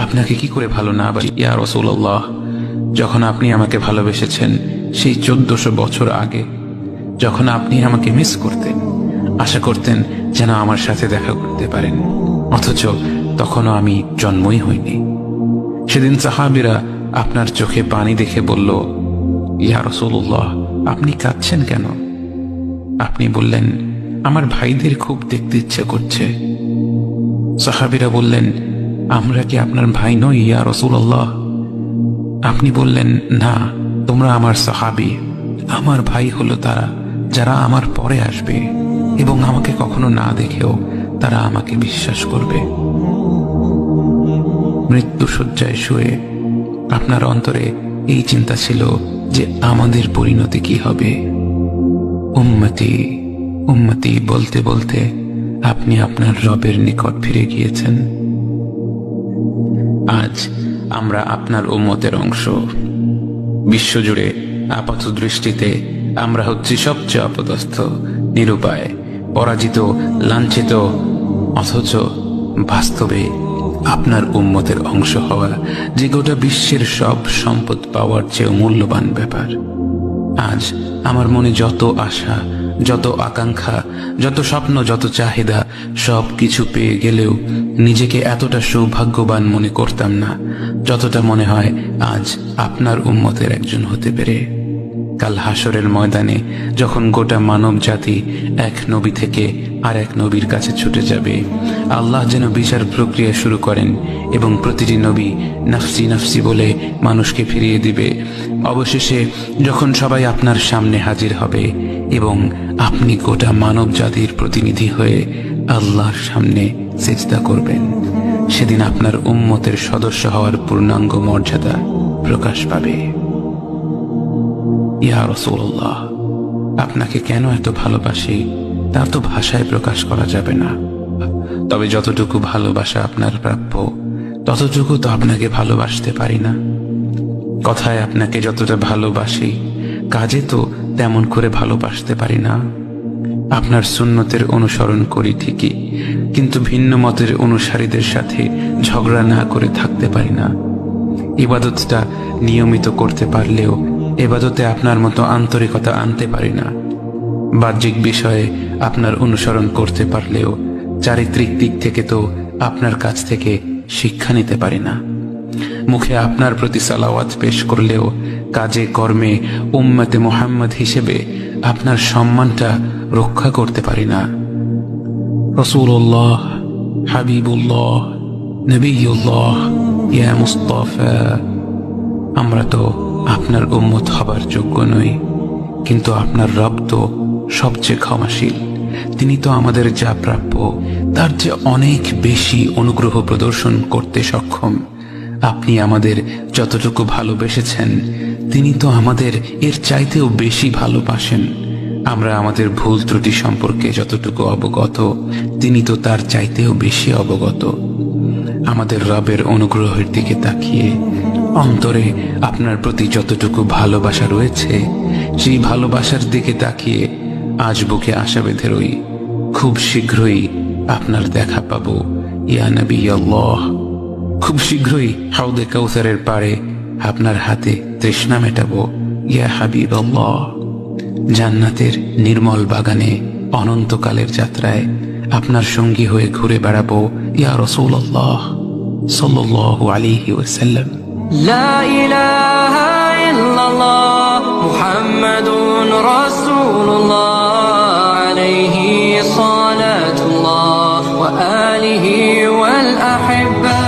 আপনাকে কি করে ভালো না বাসি ইয়া রাসূলুল্লাহ। যখন আপনি আমাকে ভালোবেসেছেন সেই 1400 বছর আগে, যখন আপনি আমাকে মিস করতেন, আশা করতেন যেন আমার সাথে দেখা করতে পারেন, অথচ তখনও আমি জন্মই হইনি। সেদিন সাহাবীরা আপনার চোখে পানি দেখে বলল, ইয়া রাসূলুল্লাহ, আপনি কাঁদছেন কেন? আপনি বললেন, আমার ভাইদের খুব দেখতে ইচ্ছে করছে। সাহাবীরা বললেন, আমরা কি আপনার ভাই নই ইয়া রাসূলুল্লাহ? আপনি বললেন, না, তোমরা আমার সাহাবী। আমার ভাই হলো তারা যারা আমার পরে আসবে এবং আমাকে কখনো না দেখেও তারা আমাকে বিশ্বাস করবে। মৃত্যু শয্যায় শুয়ে আপনার অন্তরে এই চিন্তা ছিল যে আমাদের পরিণতি কি হবে। উম্মতি উম্মতি বলতে বলতে আপনি আপনার রবের নিকট ফিরে গিয়েছেন। আজ আমরা আপনার উম্মতের অংশ। বিশ্বজুড়ে আপাত দৃষ্টিতে আমরা হচ্ছি সবচেয়ে অপদস্থ, নিরুপায়, পরাজিত, লাঞ্ছিত, অথচ বাস্তবে আপনার উম্মতের অংশ হওয়া যে গোটা বিশ্বের সব সম্পদ পাওয়ার চেয়ে মূল্যবান ব্যাপার। আজ আমার মনে যত আশা, যত আকাঙ্ক্ষা, যত স্বপ্ন, যত চাহিদা, সব কিছু পেয়ে গেলেও নিজেকে এতটা সৌভাগ্যবান মনে করতাম না যতটা মনে হয় আজ আপনার উম্মতের একজন হতে পেরে। কাল হাসরের ময়দানে যখন গোটা মানব জাতি এক নবী থেকে আর এক নবীর কাছে ছুটে যাবে, আল্লাহ যেন বিচার প্রক্রিয়া শুরু করেন এবং প্রতিটি নবী নাফসি নাফসি বলে মানুষকে ফিরিয়ে দিবে। অবশেষে যখন সবাই আপনার সামনে হাজির হবে এবং আপনি গোটা মানব জাতির প্রতিনিধি হয়ে আল্লাহর সামনে সিজদা করবেন, সেদিন আপনার উম্মতের সদস্য হওয়ার পূর্ণাঙ্গ মর্যাদা প্রকাশ পাবে। ইয়া রাসূলুল্লাহ, আপনাকে কেন এত ভালোবাসি তা তো ভাষায় প্রকাশ করা যাবে না। তবে যতটুকু ভালোবাসা আপনার প্রাপ্য ততটুকু তো আপনাকে ভালোবাসতে পারি না। কথায় আপনাকে যতটা ভালোবাসি, কাজে তো তেমন করে ভালোবাসতে পারি না। আপনার সুন্নতের অনুসরণ করি ঠিকই, কিন্তু ভিন্ন মতের অনুসারীদের সাথে ঝগড়া না করে থাকতে পারি না। ইবাদতটা নিয়মিত করতে পারলেও এবাদতে আপনার মতো আন্তরিকতা আনতে পারি না। বাহ্যিক বিষয়ে আপনার অনুসরণ করতে পারলেও চারিত্রিক দিক থেকে তো আপনার কাছ থেকে শিক্ষা নিতে পারি না। মুখে আপনার প্রতি সালাওয়াত পেশ করলেও কাজে কর্মে উম্মতে মুহাম্মদ হিসেবে আপনার সম্মানটা রক্ষা করতে পারি না। রাসূলুল্লাহ, হাবিবুল্লাহ, নবিয়ুল্লাহ, ইয়া মুস্তাফা, আমরা তো আপনার উম্মত হবার যোগ্য নই, কিন্তু আপনার রব তো সবচেয়ে ক্ষমাশীল। তিনি তো আমাদের যা প্রাপ্য তার চেয়ে অনেক বেশি অনুগ্রহ প্রদর্শন করতে সক্ষম। আপনি আমাদের যতটুকু ভালোবেসেছেন তিনি তো আমাদের এর চাইতেও বেশি ভালোবাসেন। আমরা আমাদের ভুল ত্রুটি সম্পর্কে যতটুকু অবগত তিনি তো তার চাইতেও বেশি অবগত। আমাদের রবের অনুগ্রহের দিকে তাকিয়ে অন্তরে আপনার প্রতি যতটুকু ভালোবাসা রয়েছে সেই ভালোবাসার দিকে তাকিয়ে আজ বুকে আশা বেঁধে রই, খুব শীঘ্রই আপনার দেখা পাবো ইয়া নবী আল্লাহ। খুব শীঘ্রই হাউদে কাউসারের পাড়ে আপনার হাতে তৃষ্ণা মেটাবো ইয়া হাবিব আল্লাহ। জান্নাতের নির্মল বাগানে অনন্তকালের যাত্রায় আপনার সঙ্গী হয়ে ঘুরে বেড়াবো ইয়া রাসূলুল্লাহ সাল্লাল্লাহু আলাইহি ওয়াসাল্লাম। লা ইলাহা ইল্লাল্লাহ মুহাম্মাদুর রাসূলুল্লাহ আলাইহি সালাতুল্লাহ ওয়া আলিহি ওয়াল আহিব্বা।